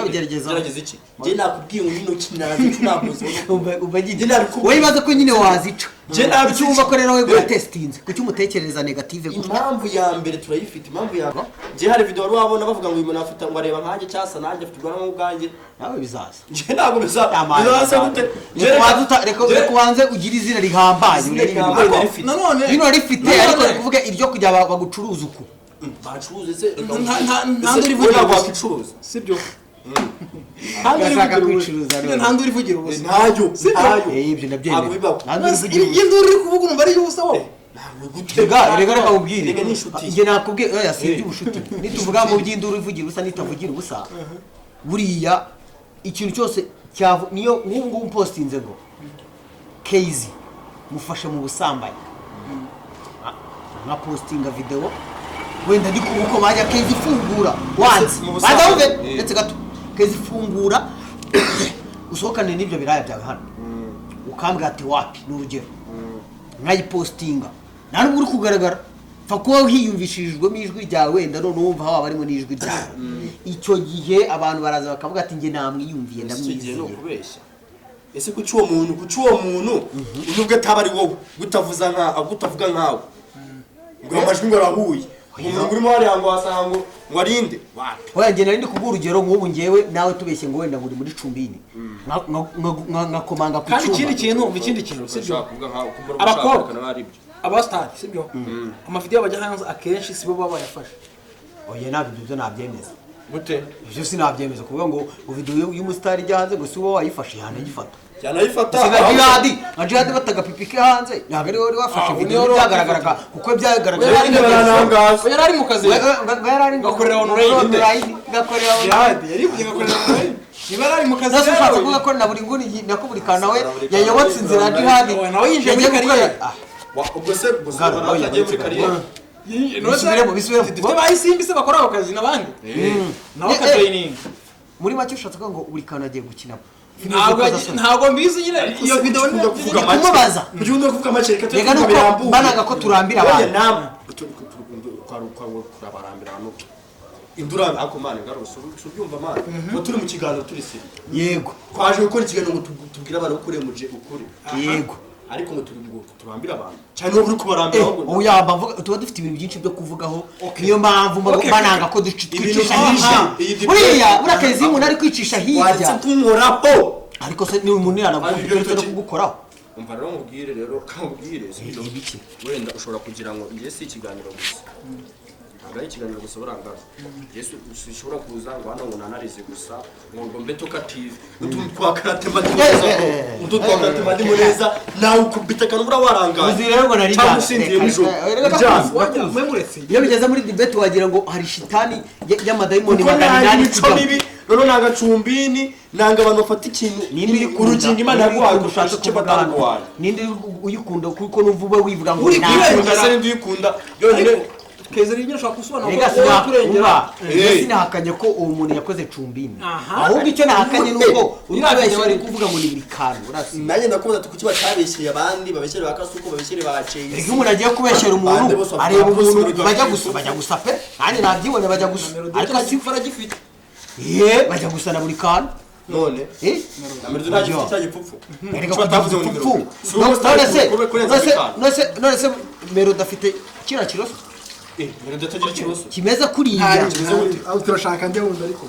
gerageza iki je nakubwiye ngo bino kinazi tunabuze ubagije wowe baza ko nyine wazica je nabyumva ko rero we gwa testinze kuki umutekereza negative impamvu ya mbere turayifite impamvu ya je hari video wari wabona bavuga ngo umuntu afite ngo areba nkanjye cyasa nanjye afite ubwana nk'ubwanjye nawe bizaza je ntabwo bizaza gute je reka kubanze ugira izina rihambaye nanone bino rifite ariko kuvuga iryo kujya bagucuruza uko bacuruze se nta nduri vuga bacuruza sibyo Gashaka kwicuruza rero. nta nduru ivugira ubusa ntayo ibyo ndabyemera iyo nduru iri kuvuga urumva ari ubusa wowe rega reka ubwire Rega ni inshuti. njye nakubwiye oya si iby'ubushuti nituvuga mu by'induru ivugira ubusa nitavugira ubusa buriya ikintu cyose niyo nk'ubu ngubu postinze ngo Kezi mufashe mu busambanyi nka postinga video wenda ndi kubuko bajya Kezi fungura wanze baza wumve ndetse gato Kezi fungura usohokane n'ibyo biraya byawe hano ukambwira ati wapi n'urugero nkayipostinga nta nubwo uri kugaragara pfa kuba hiyumvishirijwemo ijwi ryawe wenda none wumva haba barimo n'ijwi ryawe icyo gihe abantu baraza bakavuga ati njye namwiyumviye ndamwizeye ese kuki uwo muntu nubwo ataba ari wowe gutavuga nkawe ngo amajwi ngo arahuye umuntu urimo hariya ngo wasanga ngo arinde oya njye nari ndi kuguha urugero nk'ubu njyewe nawe tubeshye ngo wenda muri Cumbini nkakomanga ku kandi cyuma ikindi kintu sibyo abakobwa abasitari sibyo amavidewo bajya hanze akenshi sibo baba bayafashe oya ntabwo ibyo nabyemeza gute ibyo sinabyemeza kuvuga ngo video y'umusitari ijya hanze ngo si wowe wayifashe yanayifata nka jihadi bataga pipike hanze ntabwo ari wowe wafashe video byagaragaraga kuko byagaragara yari ari mu kazi gakorera online gakorera jihadi yari gakorera online niba ari mu kazi nase ushatse kuvuga ko na buri nguni nako buri kana we yayobotse inzira jihadi nawe yinjiye muri kariyeri ubwo se baragiye muri kariyeri bisubiremo dufite bayisimbi se bakora ako kazi n'abandi nawe ka training muri make ushatse kuvuga ngo buri kana agiye gukina ntabwo mbizi nyine iyo video ni kuvuga kumubaza byundo kuvuga make reka rega nuko banaga ko turambira abantu turabarambira hano indura akomane ngaruso ubyumva mane ngo turi mu kiganiro turi se yego twaje gukora ikiganiro ngo tubwire abantu ukure muje ukuri yego ariko ngo turambira abantu cyane no buri kubarambira aho yamba mvuga tuba dufite ibintu byinshi byo kuvugaho niyo mpamvu bananga ko twicisha hirya buriya urakezi umuntu ari kwicisha hirya wanditse tunkoraho ariko se ni umuntu yanagukubita no kugukoraho umva rero ngubwire ibiki wenda ushobora kugira ngo ngiye si ikiganiro gusa ntabwo ari ikiganiro gusa burangara yesu ushobora kuza ngo hano ngo nanarize gusa ngo mbe tokative utuntu twakaratema ndimo neza nawe ukubita kandi ubura warangaye uzi rero ngo nari cyangwa usinziye nijoro iyo bigeze muri debate wagira ngo hari shitani y'amadayimoni magana inani rero nanga Cumbini nanga abantu bafata ikintu urugingo Imana yaguhaye gushaka icyo batanguhaye ninde uyikunda kuko nuvuba wivuga ngo uyikunda yonyine Keza rero ushaka gusobanura ko kurengera sinahakanye ko uwo muntu yakoze Cumbini ahubwo icyo nahakanye nuko urabeshye bari kuvuga ngo ni buri kantu urasi nanjye ndakubaza kuki batabeshyeye abandi babeshyere bakasuko babeshyere baceye iyo umuntu agiye kubeshyera umuntu areba umuntu bajya gusa pe nanjye nabyibonye bajya gusa ariko simfara gifite bajya gusa na buri kantu none namerdo ntaje cyane pfupfu erega batavuze ngo pfupfu none se mero dafite kira kiroso mero datagira ikibazo kimeza kuriya aho turashaka njye wundi ariko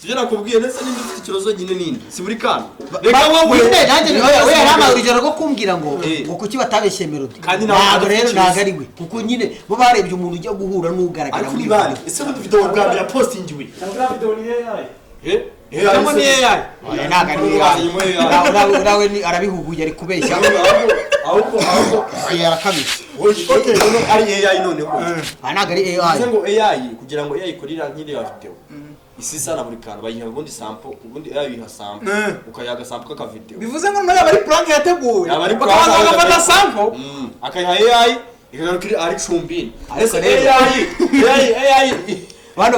sije nakubwiye nese nindi ufite ikibazo nyine nindi si buri kantu reka wowe nanjye we yarama urugero rwo kumbwira ngo kuki batabeshye melody ntabwo rero ntabwo ari we kuko nyine bo barebye umuntu ujya guhura n'ugaragara muri bandi ese mu video bwa ya postingiwe video ni AI cyangwa ni AI ntabwo ari AI nawe ni arabihuguye ari kubeshya ahubwo yarakabije okay none ari AI noneho ntabwo ari AI ngo AI kugira ngo AI ikorira nk'iri ya video isi sana buri kantu bayiha ubundi sample ubundi AI biha sample ukayaga sample ka video bivuze ngo nayo bari prank yateguye bakabanza bagafata sample akayiha AI ikagaruka ari Cumbini ese AI bantu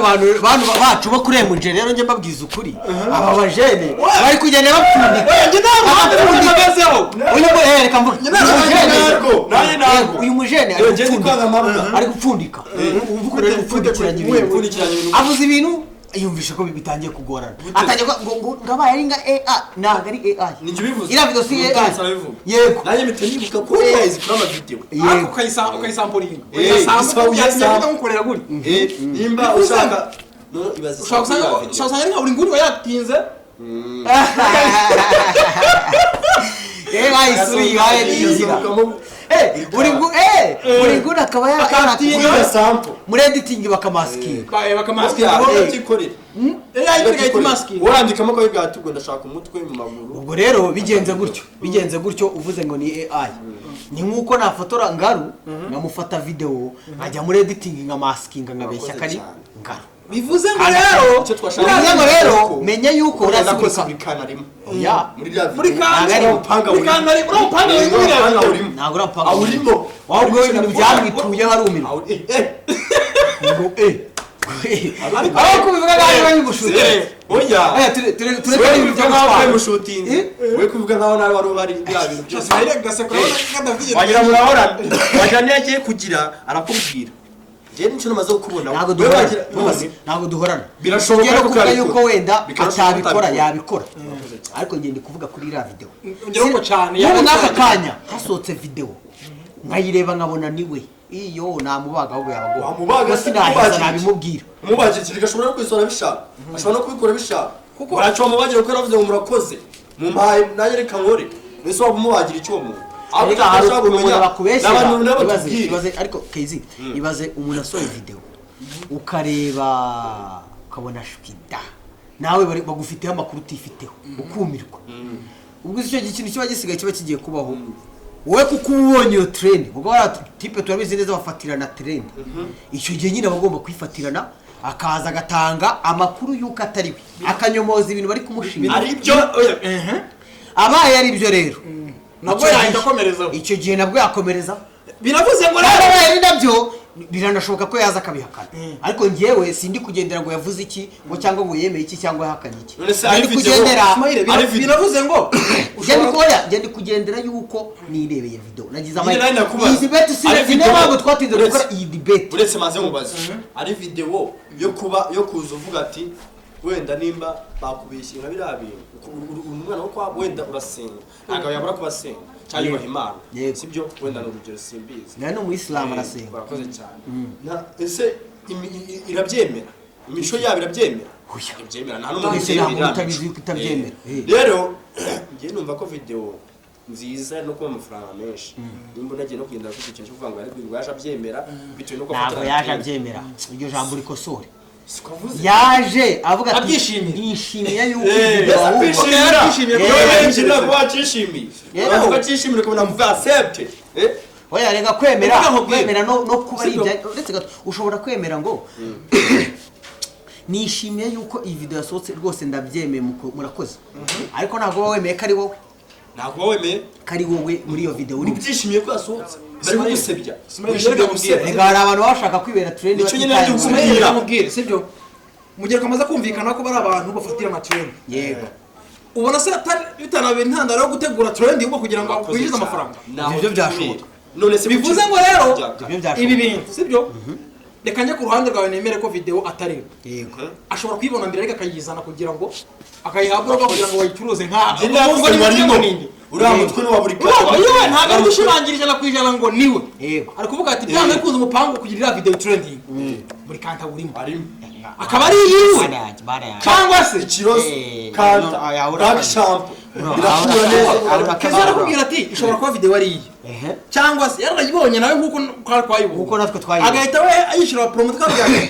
bacu bo kuri MJ rero nje mbabwiza ukuri aba bajene bari kugenda bapfundika uyu mujene ari gupfundika gupfundikiranya ibintu avuze ibintu yumvisha ko bitangiye kugorana atangiye ngo ngabaye ari nga AI ntabwo ari AI ninjye bivuze ira video si AI yego nanjye mitanibuka ko AI zikora ama video ako kayisampuringa ukayisampuringa umukorera guri nimba ushaka no ibaze ushaka nka buri nguri yatinze AI suri yaye nizira buri nguni akaba Kuyiga sample. muri editing bakamaskiga bakamaskira Byikorera. bakayimaskira Urandikamo ko bwatubwo ndashaka umutwe mu maguru. ubwo rero bigenze gutyo uvuze ngo ni AI ni nkuko nafotora Ngaru nkamufata video nkajya muri editing nkamaskinga nkabeshya kari Ngaru bivuze ngo rero Icyo twashaka. bivuze ngo rero menya yuko Urenda ko urasubika sibikana rimwe. ya Muri rya muri video. kanzu upanga muri kanzu ari muri upanga Upanga urimo. ntabwo urapanga Awurimo. wahubwo ibintu byamwituye harumirwa ngo aho kubivuga nabi banyugushuti Oya. tureke ibintu byo gutwara mushutinze. We kuvuga nkaho nawe wari uhari bya bintu byose. cyose gasekura kadavugije Wagira murahora. Wajane yagiye kugira arakubwira. Je nico namaze kubona. ntabwo duhorana Birashoboka Tugiye ko kuvuga yabikora. yuko wenda Bikarashoboka atabikora atabikora. yabikora ariko njye ndi kuvuga kuri iriya video ngero ko cyane ubu n'aka kanya hasohotse video nkayireba nkabona niwe iyo namubaga ahubwo yabagoye Wamubaga gusa sinaheza nabimubwira Umubaje kiri gashobora no kwisora bishaka. Ashobora no kubikora bishaka. Kuko baracyo mubagira ko yaravuze ngo murakoze. Mu mpaye nanjye reka nkore. Ese waba umubagira icyo mu. ariko hari umuntu bakubeshyera N'abantu nabo ibaze tubwire. ibaze ariko Kezi ibaze umuntu asohoye video ukareba ukabona shwida nawe bagufiteho amakuru utifiteho ukumirwa ubwo icyo kintu kiba gisigaye kiba kigiye kubaho wowe kuko ubonye iyo trend ubwo tipe turabizi neza bafatirana trend icyo gihe nyine bagomba kwifatirana akaza agatanga amakuru y'uko atari we akanyomoza ibintu bari kumushinja Ari byo abaye ari byo rero nabwo yahita akomerezaho icyo gihe nabwo yakomereza biravuze ngo rero rero ari nabyo biranashoboka ko yaza akabihakana ariko njyewe sindi kugendera ngo yavuze iki ngo cyangwa ngo yemeye iki cyangwa yahakanye iki None se ndi ari video- kugendera biravuze ngo ndi kugendera yuko nirebeye video nagize Nyine nari nakubaza. iyi debate Ari si video- ntabwo twatinze uretse- gukora iyi debate uretse maze mubaze. Ari video yo kuza uvuga ati wenda nimba bakubishye nka biriya bintu umwana wo kwa wenda urasenga ntabwo yabura kubasenga cyangwa yubaha Imana Yego. sibyo wenda ni urugero simbizi nawe ni umuyisilamu arasenga barakoze cyane ese irabyemera imico yabo irabyemera ibyemera nta n'umuntu ese ntabwo utabizi yuko itabyemera rero njye numva ko video nziza no kuba amafaranga menshi nimba nagiye no kugenda kuri icyo cyo kuvuga ngo ariko yaje abyemera bitewe nuko ntabwo yaje abyemera iryo jambo rikosore yaje avuga ati Abyishimiye. yishimiye yuko oya rega kwemera no kuba ari ibya uretse gato ushobora kwemera ngo nishimiye yuko iyi video yasohotse rwose ndabyemeye murakoze ariko ntabwo uba wemeye ko ari wowe ntabwo wemeye ko ari wowe muri iyo video uri ubyishimiye ko yasohotse bari kugusebya rega hari abantu baba bashaka kwibera trend Nicyo nyine ndi batitaye gusubira. ndamubwire sibyo mugihe kamaze kumvikana ko bari abantu bafatira amatrend yego ubona se bitanabera intandaro yo gutegura trend yo kugira ngo winjize amafaranga Ibyo byashoboka. none se bivuze ngo rero Ibyo byashoboka. ibi bintu sibyo reka njye ku ruhande rwawe nemere ko video atari yego ashobora kuyibona mbere ariko akayizana kugira ngo akayihabwa kugira ngo bayicuruze nka uriya mutwe ni wa buri yewe ntabwo ari gushimangira ijana ku ijana ngo niwe yego ari kuvuga ati byanga bikunze umupangu kugira iriya video trending buri kanta burimo arimo akaba ari iyiwe cyangwa se ikiroso kanta black shampoo birakura neza keza arakubwira ati ishobora kuba video ari iye ehe cyangwa se yarayibonye nawe nkuko twayibonye nkuko natwe twayibonye agahita we ayishyura promo twabwira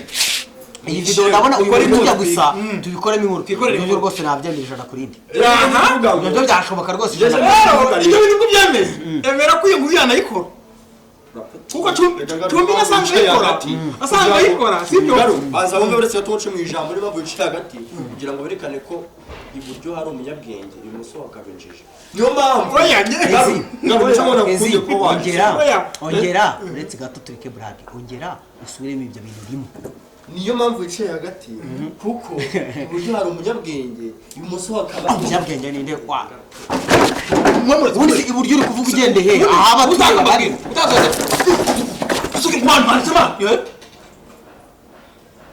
iyi video ndabona Ukore uyu burya inkuru. gusa tubikoremo inkuru Twikorere ibyo inkuru. rwose nabyemera ijana kuri indi aha ibyo byashoboka rwose Yes, ijana rero ibyo bintu byemeye emera ko iyo nkuru yanayikora kuko cumbi nasanzwe ayikora asanzwe ayikora sibyo baza bumve uretse gatoce mu ijambo niba buciye hagati kugira ngo berekane ko iburyo hari umunyabwenge ibumoso hakabenjeje niyo mpamvu ongera uretse gato tureke burake ongera usubiremo ibyo bintu bimwe niyo mpamvu wicaye hagati kuko iburyo hari umunyabwenge ibumoso hakaba umunyabwenge ninde wa ubundi iburyo uri kuvuga ugende he aha abatuye bari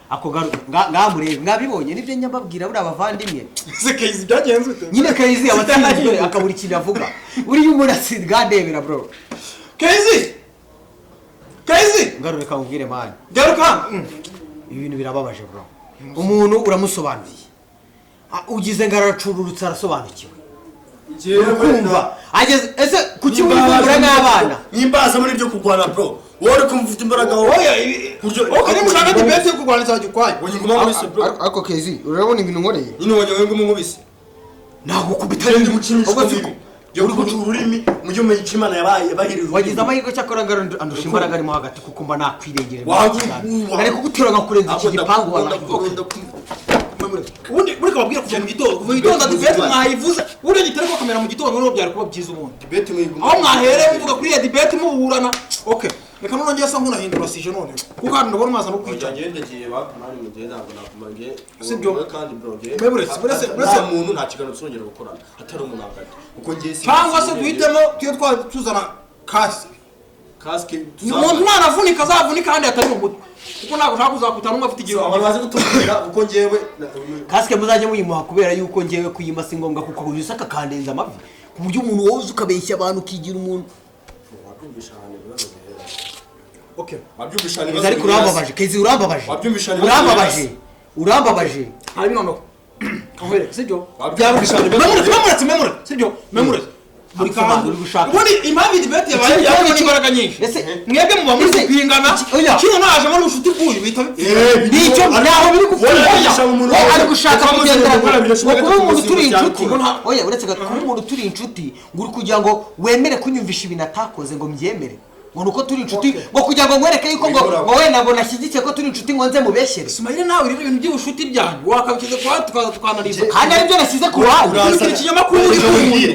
ako ngamurebe mwabibonye nibyo nyababwira buri abavandimwe sekeizi byagenze ute nyine Kayzi abatsinzwe akabura ikintu avuga buriya umuntu atsinzwe ndebera bro keizi ngarure kamubwire mani garuka ibi bintu birababaje bro umuntu uramusobanuriye ugize ngo aracururutse arasobanukiwe kumva ageze ese kuki wivura n'abana nimbaza muri byo kurwana bro wowe uri kumva ufite imbaraga wowe oke nimushaka debate yo kurwana izajya ukwayo wonye nguma nkubise bro ariko kezi urabona ibintu nkoreye nyine wonye nguma nkubise ntabwo kubita ndi gukinisha uko uri gucura ururimi mu gihe umenye icyo Imana yabahirije wagize amahirwe cyakora andusha imbaraga arimo hagati kuko mba nakwirengeje Waguha. ariko gutera nkakurenza iki gipangu ubundi muri kababwira kuva mu gitondo kuva mu gitondo debate mwayivuze ubundi gitare ko kamera mu gitondo niho byari kuba byiza ubundi debate mwiguma aho mwahereye muvuga kuri iyo debate muburana okay reka none ngiye sa nkunahindura sije none kuko hano ndabona maza no kwica ngende giye bakamari mu gihe ntabwo nakumange Sibyo. kandi bro Buretse umuntu nta kiganiro tuzongera gukora atari umuntu hagati kuko ngiye cyangwa se duhitemo tuyo tuzana kasi kaske umuntu naravunika azavunika kandi atari mu mutwe kuko ntabwo ushaka kuzakutana umwe afite igihombo abantu bazi gutubwira uko ngewe kasike muzajya muyimuha kubera yuko ngewe kuyima si ngombwa kuko buri wese akakandenza amavi ku buryo umuntu wowe ukabeshya abantu ukigira umuntu wabyumvisha ahantu ibibazo bihera okay wabyumvisha kezi ariko urambabaje kezi urambabaje Wabyumvisha urambabaje hari bino kahwere sibyo wabyumvisha memure sibyo memure buri kantu uri gushaka ubundi impamvu debate yabaye yabonye imbaraga nyinshi ese mwebwe muba muri kwingana kino naje muri ubucuti bw'uyu bita nicyo naho biri gufungura ari gushaka kugendera kuba umuntu turi inshuti oya uretse kuba umuntu turi inshuti ngo uri kugira ngo wemere kunyumvisha ibintu atakoze ngo mbyemere ngo nuko turi inshuti ngo kugira ngo nkwereke yuko ngo wenda ngo nashyigikiye ko turi inshuti ngo nze mubeshyere Sumayire nawe rero ibintu by'ubushuti byanyu wakabikize kwa tukanariza kandi aribyo nashyize ku ruhande ukurikira ikinyamakuru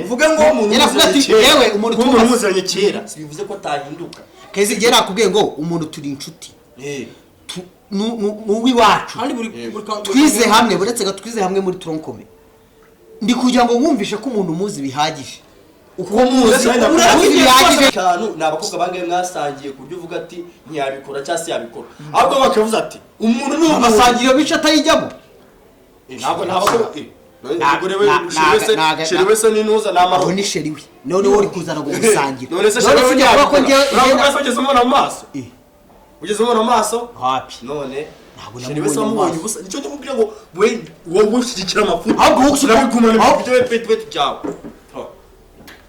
uvuge ngo yaravuga ati yewe umuntu tumaze tumuzanye kera bivuze ko atahinduka kezi igihe nakubwiye ngo umuntu turi inshuti n'uw'iwacu kandi buri twize hamwe buretse ga twize hamwe muri tronkome ndi kugira ngo wumvishe ko umuntu muzi bihagije uko muzi bihagije cyane ni abakobwa bangaye mwasangiye ku buryo uvuga ati ntiyabikora cyangwa se yabikora ahubwo bakavuze ati umuntu ni amasangiro bice atayijyamo ntabwo sheri wese n'intuza ni aho amahoro ni sheri we none wowe uri kuzana ngo gusangira none se sheri we ujya ko ngewe ugeze umubona mu maso ugeze umubona mu maso hapi none ntabwo sheri wese namubonye wamubonye ubusa nicyo ndimubwira ngo wowe ushyigikira amafuti ahubwo wowe ushyigikira urabigumana mu byo peti byawe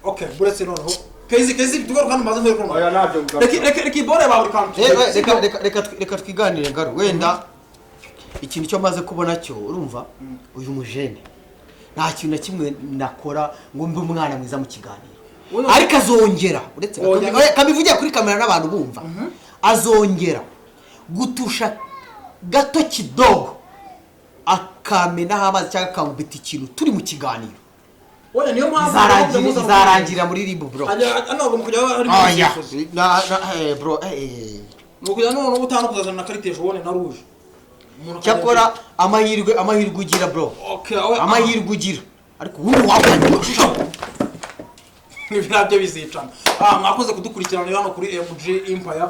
okay buretse noneho kezi tugaruka kandi maze nkwereka oya nabyo reka ibore ba buri kantu reka twiganire ngaro wenda ikintu cyo maze kubona cyo urumva uyu mujene nta kintu na kimwe nakora ngo mbe umwana mwiza mu kiganiro ariko azongera uretse kabivugiye kuri kamera n'abantu bumva azongera gutusha gato kidogo akamenaho amazi cyangwa akangubita ikintu turi mu kiganiro oya niyo mpamvu izarangira muri ribu bro ntabwo mukujya hari bro mukujya none ubutanu kuzazana na karite jone na rouge cyakora amahirwe ugira bro amahirwe ugira ariko ubu wakwandika nibyo bizicana mwakoze kudukurikirana hano kuri MJ Empire